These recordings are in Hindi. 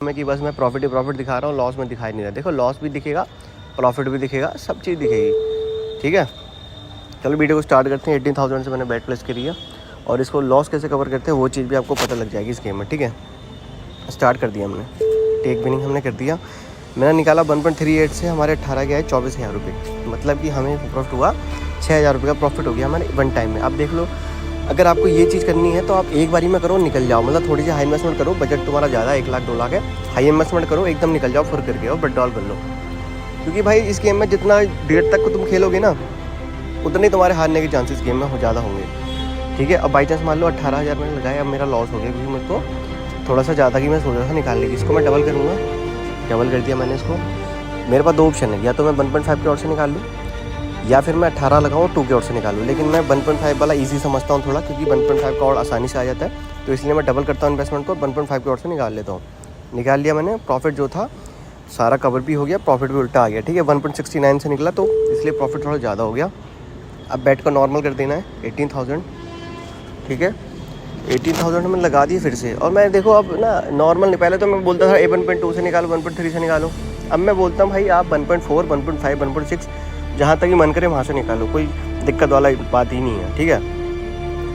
मैं कि बस मैं प्रॉफिट ही प्रॉफिट दिखा रहा हूँ, लॉस में दिखाई नहीं रहा। देखो लॉस भी दिखेगा, प्रॉफिट भी दिखेगा, सब चीज़ दिखेगी। ठीक है, चलो वीडियो को स्टार्ट करते हैं। 18,000 से मैंने बैट प्लेस करी है और इसको लॉस कैसे कवर करते हैं वो चीज़ भी आपको पता लग जाएगी इस गेम में। ठीक है, स्टार्ट कर दिया हमने, टेक बिनिंग हमने कर दिया। मैंने निकाला 1.38 से हमारे 18 गया है 24,000 रुपये, मतलब कि हमें प्रॉफिट हुआ 6,000 रुपये का प्रॉफिट हो गया हमारे वन टाइम में। अब देख लो, अगर आपको ये चीज़ करनी है तो आप एक बारी में करो, निकल जाओ। मतलब थोड़ी सी हाई इन्वेस्टमेंट करो, बजट तुम्हारा ज़्यादा 1 लाख 2 लाख है, हाई इन्वेस्टमेंट करो, एकदम निकल जाओ फुर करके और विड्रॉल कर लो। क्योंकि भाई इस गेम में जितना देर तक को तुम खेलोगे ना, उतने तुम्हारे हारने के चांसेस गेम में ज़्यादा होंगे। ठीक है, अब बाई चांस मान लो 18,000 मैंने लगाया, अब मेरा लॉस हो गया क्योंकि मेरे को थोड़ा सा ज़्यादा कि मैं सोच रहा था निकालने की। इसको मैं डबल करूँगा, डबल कर दिया मैंने इसको। मेरे पास 2 ऑप्शन है, या तो मैं 1.5 के और से निकाल लूँ या फिर मैं 18 लगाऊँ 2 के और से निकालूँ। लेकिन मैं 1.5 वाला ईजी समझता हूँ थोड़ा, क्योंकि 1.5 का और आसानी से आ जाता है, तो इसलिए मैं डबल करता हूँ इन्वेस्टमेंट को, 1.5 के और से निकाल लेता हूँ। निकाल लिया मैंने, प्रॉफिट जो था सारा कवर भी हो गया, प्रॉफिट भी उल्टा आ गया। ठीक है, 1.69 से निकला, तो इसलिए प्रॉफिट थोड़ा ज़्यादा हो गया। अब बैट को नॉर्मल कर देना है 18,000। ठीक है, 18,000 में लगा दिए फिर से। और मैं देखो अब ना नॉर्मल नहीं, पहले तो मैं बोलता था 1.2 से निकालो, 1.3 से निकालो। अब मैं बोलता हूँ भाई आप 1.4, 1.5, 1.6 जहाँ तक ही मन करे वहाँ से निकालो, कोई दिक्कत वाला बात ही नहीं है। ठीक है,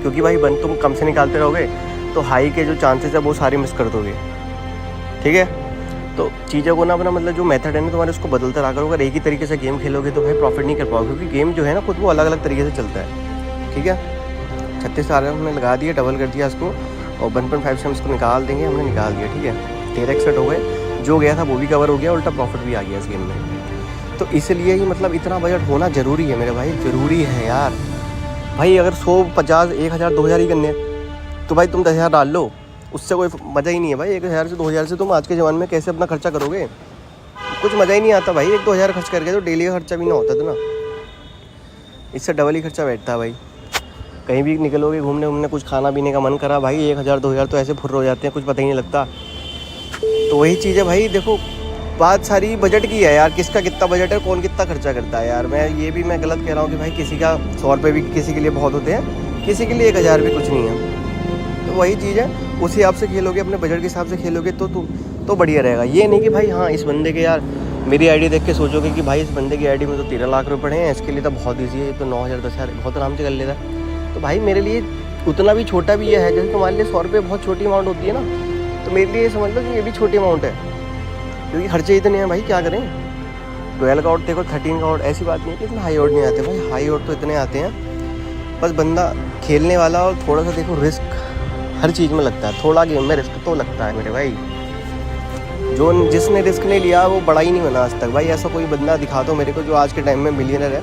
क्योंकि भाई तुम कम से निकालते रहोगे तो हाई के जो चांसेस है वो सारे मिस कर दोगे। ठीक है, तो चीज़ों को ना अपना मतलब जो मेथड है ना तुम्हारे, उसको बदलते रहा करो। अगर एक ही तरीके से गेम खेलोगे तो भाई प्रॉफिट नहीं कर पाओगे, क्योंकि गेम जो है ना खुद वो अलग अलग तरीके से चलता है। ठीक है, 36,000 हमने लगा दिया, डबल कर दिया इसको, और 1.5 से हम इसको निकाल देंगे। हमने निकाल दिया। ठीक है, 13 सेट हो गए, जो गया था वो भी कवर हो गया, उल्टा प्रॉफिट भी आ गया इस गेम में। तो इसलिए ही मतलब इतना बजट होना ज़रूरी है मेरे भाई, ज़रूरी है यार। भाई अगर 100, 50, 1,000, 2,000 ही करने तो भाई तुम 10,000 डाल लो, उससे कोई मज़ा ही नहीं है भाई। 1,000 से 2,000 से तुम आज के ज़माने में कैसे अपना खर्चा करोगे, कुछ मज़ा ही नहीं आता भाई। 1-2 हज़ार खर्च करके तो डेली का खर्चा भी ना होता था ना, इससे डबल ही खर्चा बैठता है भाई। कहीं भी निकलोगे घूमने घूमने, कुछ खाना पीने का मन करा भाई, 1,000 2,000 तो ऐसे फुर्र हो जाते हैं, कुछ पता ही नहीं लगता। तो वही चीज़ है भाई, देखो बात सारी बजट की है यार, किसका कितना बजट है, कौन कितना खर्चा करता है यार। मैं गलत कह रहा हूँ कि भाई किसी का 100 रुपये भी किसी के लिए बहुत होते हैं, किसी के लिए 1,000 भी कुछ नहीं है। तो वही चीज़ है, उस हिसाब से खेलोगे, अपने बजट के हिसाब से खेलोगे तो बढ़िया रहेगा। ये नहीं कि भाई हाँ इस बंदे के यार मेरी आईडी देख के सोचोगे कि भाई इस बंदे की आईडी में तो 13 लाख रुपये पड़े हैं, इसके लिए तो बहुत ईजी है, तो 9,000 10,000 बहुत आराम से कर लेता है। तो भाई मेरे लिए उतना भी छोटा भी ये है, जैसे तुम्हारे लिए 100 रुपये बहुत छोटी अमाउंट होती है ना, तो मेरे लिए ये समझ लो कि ये भी छोटी अमाउंट है, क्योंकि खर्चे इतने हैं भाई, क्या करें। 12 का आउट देखो, 13 का आउट, ऐसी बात नहीं है कि इतना हाई आउट नहीं आते भाई, हाई आउट तो इतने आते हैं। बस बंदा खेलने वाला और थोड़ा सा देखो रिस्क हर चीज़ में लगता है, थोड़ा गेम में रिस्क तो लगता है मेरे भाई। जिसने रिस्क नहीं लिया वो बड़ा ही नहीं बना आज तक भाई। ऐसा कोई बंदा दिखा दो मेरे को जो आज के टाइम में मिलियनर है,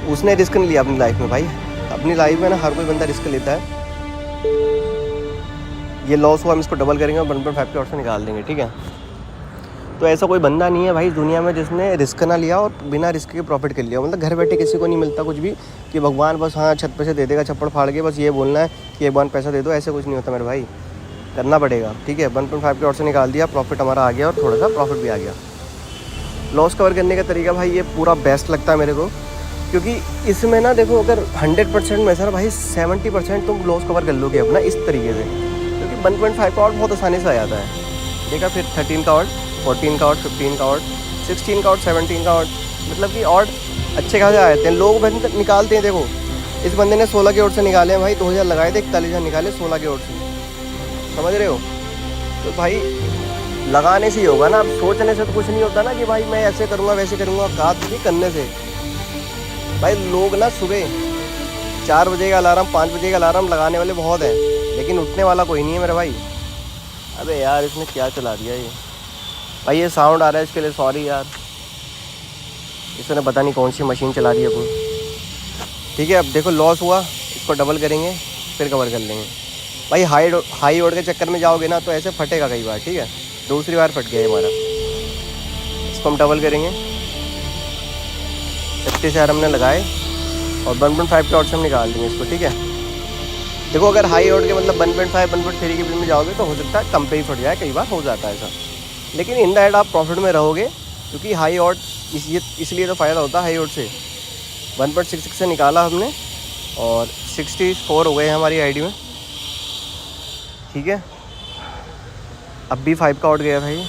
उसने रिस्क नहीं लिया अपनी लाइफ में भाई। अपनी लाइफ में ना हर कोई बंदा रिस्क लेता है। ये लॉस हुआ, हम इसको डबल करेंगे और 1.5 के और से निकाल देंगे। ठीक है, तो ऐसा कोई बंदा नहीं है भाई दुनिया में जिसने रिस्क ना लिया और बिना रिस्क के प्रॉफिट कर लिया। मतलब घर बैठे किसी को नहीं मिलता कुछ भी कि भगवान बस हाँ छत पे से दे देगा छप्पड़ फाड़ के, बस ये बोलना है कि एक बार पैसा दे दो, ऐसे कुछ नहीं होता मेरे भाई, करना पड़ेगा। ठीक है, 1.5 के और से निकाल दिया, प्रॉफिट हमारा आ गया और थोड़ा सा प्रॉफिट भी आ गया। लॉस कवर करने का तरीका भाई ये पूरा बेस्ट लगता है मेरे को, क्योंकि इसमें ना देखो अगर 100% में सर भाई 70% तुम लॉस कवर कर लोगे अपना इस तरीके से, क्योंकि 1.5 का आउट बहुत आसानी से आ जाता है। ठीक है, फिर 13 का आउट, 14 का आउट, 15 का आउट, 16 का आउट, 17 का आउट, मतलब कि आउट अच्छे खासे आ जाते हैं। लोग भाई निकालते हैं, देखो इस बंदे ने 16 के आउट से निकाले हैं भाई, 2,000 लगाए थे, 41,000 निकाले 16 के आउट से, समझ रहे हो। तो भाई लगाने से ही होगा ना, अब सोचने से तो कुछ नहीं होता ना कि भाई मैं ऐसे करूँगा वैसे करूँगा, बात नहीं करने से। भाई लोग ना सुबह 4 बजे का अलार्म, 5 बजे का अलार्म लगाने वाले बहुत हैं, लेकिन उठने वाला कोई नहीं है मेरे भाई। अबे यार इसने क्या चला दिया ये भाई, ये साउंड आ रहा है इसके लिए सॉरी यार, इसने पता नहीं कौन सी मशीन चला दी अपनी। ठीक है, अब देखो लॉस हुआ, इसको डबल करेंगे फिर कवर कर लेंगे भाई। हाई ओड के चक्कर में जाओगे ना तो ऐसे फटेगा कई बार। ठीक है, दूसरी बार फट गया हमारा, इसको हम डबल करेंगे। 36,000 हमने लगाए और 1.5 के आउट से हम निकाल देंगे इसको। ठीक है, देखो अगर हाई आउट के मतलब 1.5 1.3 के बिल में जाओगे तो हो सकता है कम पे ही फट जाए, कई बार हो जाता है ऐसा, लेकिन इन द एंड आप प्रॉफिट में रहोगे, क्योंकि हाई आउट इसलिए तो फ़ायदा होता है हाई आउट से। 1.66 से निकाला हमने और 64 हो गए हमारी आईडी में। ठीक है, अब भी 5 का ऑड गया भाई,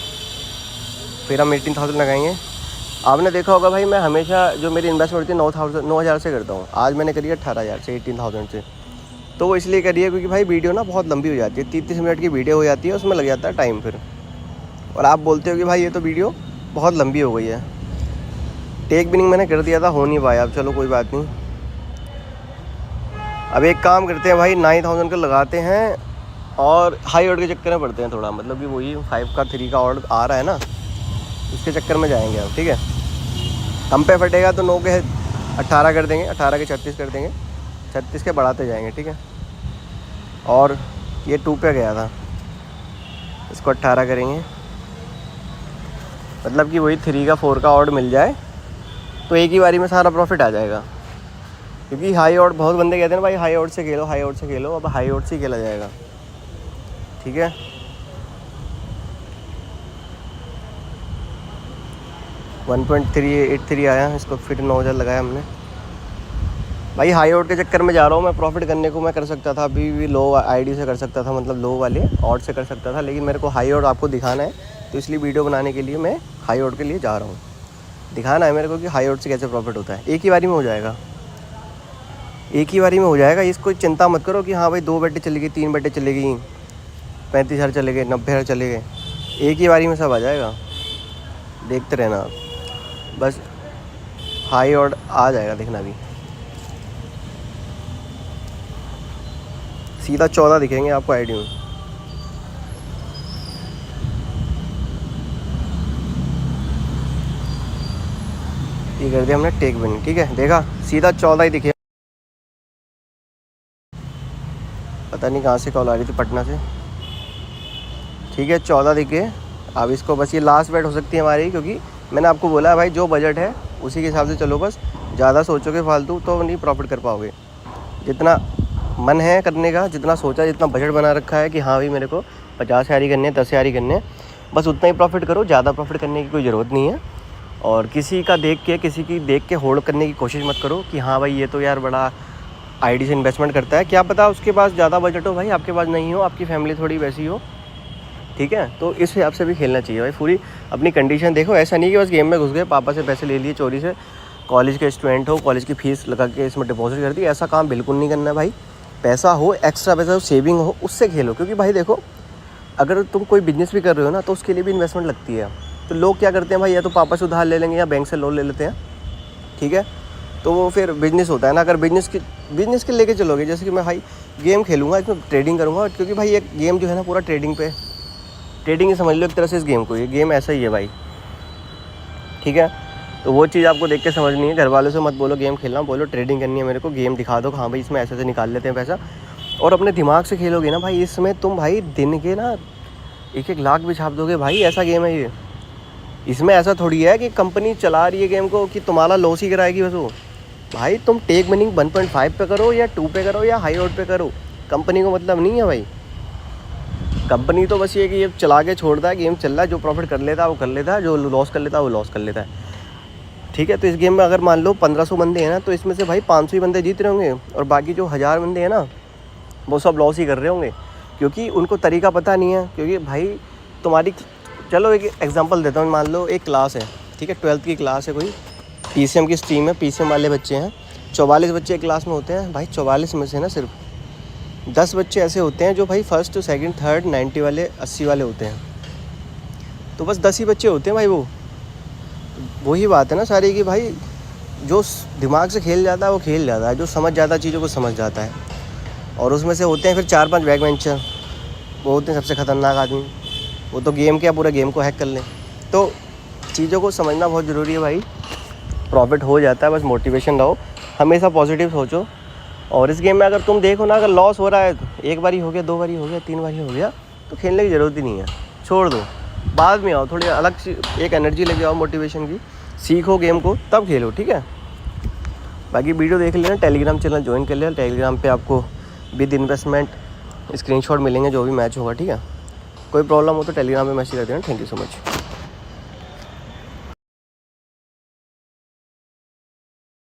फिर हम 18,000 लगाएंगे। आपने देखा होगा भाई, मैं हमेशा जो मेरी इन्वेस्टमेंट थी 9,000 से करता हूँ। आज मैंने करी है 18,000 से, 18,000 से। तो वो इसलिए करी है क्योंकि भाई वीडियो ना बहुत लंबी हो जाती है, 30-30 मिनट की वीडियो हो जाती है, उसमें लग जाता है टाइम फिर। और आप बोलते हो कि भाई ये तो वीडियो बहुत लंबी हो गई है। टेक बिनिंग मैंने कर दिया था, हो नहीं पाया। अब चलो कोई बात नहीं। अब एक काम करते हैं भाई, 9,000 का लगाते हैं और हाई ऑर्डर के चक्कर में पड़ते हैं थोड़ा, मतलब कि वही 5 का 3 का ऑर्डर आ रहा है ना, उसके चक्कर में जाएंगे हम। ठीक है, हम पे फटेगा तो 9 के 18 कर देंगे, 18 के 36 कर देंगे, 36 के बढ़ाते जाएंगे। ठीक है, और ये 2 पे गया था, इसको 18 करेंगे, मतलब कि वही 3 का 4 का ऑर्डर मिल जाए तो एक ही बारी में सारा प्रॉफिट आ जाएगा। क्योंकि हाई ऑर्ड बहुत बंदे कहते हैं भाई हाई ऑर्ड से खेलो, हाई ऑर्ड से खेलो। अब हाई ऑर्ड से ही खेला जाएगा। ठीक है, $1.383 आया, इसको फिर 9,000 लगाया हमने। भाई हाई ऑर्ड के चक्कर में जा रहा हूँ मैं। प्रॉफिट करने को मैं कर सकता था, अभी भी लो आईडी से कर सकता था, मतलब लो वाले ऑर्ड से कर सकता था, लेकिन मेरे को हाई ऑर्ड आपको दिखाना है, तो इसलिए वीडियो बनाने के लिए मैं हाई ऑर्ड के लिए जा रहा हूँ। दिखाना है मेरे को कि हाई ऑर्ड से कैसे प्रॉफिट होता है। एक ही बारी में हो जाएगा, एक ही बारी में हो जाएगा। इसको चिंता मत करो कि हाँ भाई 2 बेटे चली गई, 3 बेटे चली गई, 35,000 चले गए, 90,000 चले गए। एक ही बारी में सब आ जाएगा, देखते रहना आप, बस हाई ऑर्ड आ जाएगा, देखना भी। सीधा 14 दिखेंगे आपको आईडी में। ये कर दिया हमने टेक बनी। ठीक है, देखा सीधा 14 ही दिखे। पता नहीं कहाँ से कॉल आ रही थी, पटना से। ठीक है, 14 दिखे। अब इसको बस, ये लास्ट बेट हो सकती है हमारी, क्योंकि मैंने आपको बोला है भाई जो बजट है उसी के हिसाब से चलो। बस ज़्यादा सोचोगे फालतू तो नहीं प्रॉफिट कर पाओगे। जितना मन है करने का, जितना सोचा, जितना बजट बना रखा है कि हाँ भाई मेरे को 50,000 ही करने, 10,000 ही करने, बस उतना ही प्रॉफिट करो। ज़्यादा प्रॉफिट करने की कोई ज़रूरत नहीं है। और किसी की देख के होल्ड करने की कोशिश मत करो कि हाँ भाई ये तो यार बड़ा आईडी से इन्वेस्टमेंट करता है। क्या पता उसके पास ज़्यादा बजट हो भाई, आपके पास नहीं हो, आपकी फैमिली थोड़ी वैसी हो। ठीक है, तो इस हिसाब से भी खेलना चाहिए भाई। पूरी अपनी कंडीशन देखो। ऐसा नहीं कि बस गेम में घुस गए, पापा से पैसे ले लिए चोरी से, कॉलेज के स्टूडेंट हो, कॉलेज की फ़ीस लगा के इसमें डिपॉजिट कर दी। ऐसा काम बिल्कुल नहीं करना है भाई। पैसा हो, एक्स्ट्रा पैसा हो, सेविंग हो, उससे खेलो। क्योंकि भाई देखो, अगर तुम कोई बिजनेस भी कर रहे हो ना, तो उसके लिए भी इन्वेस्टमेंट लगती है। तो लोग क्या करते हैं भाई, या तो पापा से उधार ले लेंगे या बैंक से लोन ले लेते हैं। ठीक है, तो वो फिर बिजनेस होता है ना। अगर बिजनेस के लेके चलोगे, जैसे कि मैं भाई गेम खेलूँगा, इसमें ट्रेडिंग करूँगा, क्योंकि भाई एक गेम जो है ना पूरा ट्रेडिंग ही समझ लो एक तरह से इस गेम को। ये गेम ऐसा ही है भाई। ठीक है, तो वो चीज़ आपको देख के समझनी है। घर वालों से मत बोलो गेम खेलना, बोलो ट्रेडिंग करनी है मेरे को, गेम दिखा दो, हाँ भाई इसमें ऐसे से निकाल लेते हैं पैसा। और अपने दिमाग से खेलोगे ना भाई, इसमें तुम भाई दिन के ना 1-1 लाख भी छाप दोगे भाई। ऐसा गेम है ये। इसमें ऐसा थोड़ी है कि कंपनी चला रही है गेम को कि तुम्हारा लॉस ही कराएगी बस वो। भाई तुम टेक बनिंग 1.5 पे करो या 2 पे करो या हाई ऑर्ड पे करो, कंपनी को मतलब नहीं है भाई। कंपनी तो बस ये कि ये चला के छोड़ता है, गेम चल रहा है, जो प्रॉफिट कर लेता है वो कर लेता है, जो लॉस कर लेता है वो लॉस कर लेता है। ठीक है, तो इस गेम में अगर मान लो 1500 बंदे हैं ना, तो इसमें से भाई 500 ही बंदे जीत रहे होंगे और बाकी जो 1000 बंदे हैं ना, वो सब लॉस ही कर रहे होंगे, क्योंकि उनको तरीका पता नहीं है। क्योंकि भाई तुम्हारी, चलो एक एग्जांपल देता हूँ, मान लो एक क्लास है, ठीक है, 12th की क्लास है, कोई PCM की स्ट्रीम है, PCM वाले बच्चे हैं, 44 बच्चे क्लास में होते हैं भाई। 44 में से ना सिर्फ 10 बच्चे ऐसे होते हैं जो भाई फर्स्ट, सेकंड, थर्ड, 90 वाले, 80 वाले होते हैं। तो बस 10 ही बच्चे होते हैं भाई। वही बात है ना सारी कि भाई जो दिमाग से खेल जाता है वो खेल जाता है, जो समझ जाता है चीज़ों को समझ जाता है। और उसमें से होते हैं फिर 4-5 बैक बेंचर, वो होते हैं सबसे ख़तरनाक आदमी। वो तो गेम क्या पूरा गेम को हैक कर लें। तो चीज़ों को समझना बहुत ज़रूरी है भाई। प्रॉफिट हो जाता है, बस मोटिवेशन रहो, हमेशा पॉजिटिव सोचो। और इस गेम में अगर तुम देखो ना, अगर लॉस हो रहा है, 1 बारी हो गया, 2 बारी हो गया, 3 बारी हो गया, तो खेलने की ज़रूरत ही नहीं है, छोड़ दो। बाद में आओ, थोड़ी अलग सी एक एनर्जी लेके आओ मोटिवेशन की, सीखो गेम को, तब खेलो। ठीक है, बाकी वीडियो देख लेना, टेलीग्राम चैनल ज्वाइन कर लेना। टेलीग्राम पे आपको विद इन्वेस्टमेंट स्क्रीनशॉट मिलेंगे जो भी मैच होगा। ठीक है, कोई प्रॉब्लम हो तो टेलीग्राम पे मैसेज कर देना। Thank you so much.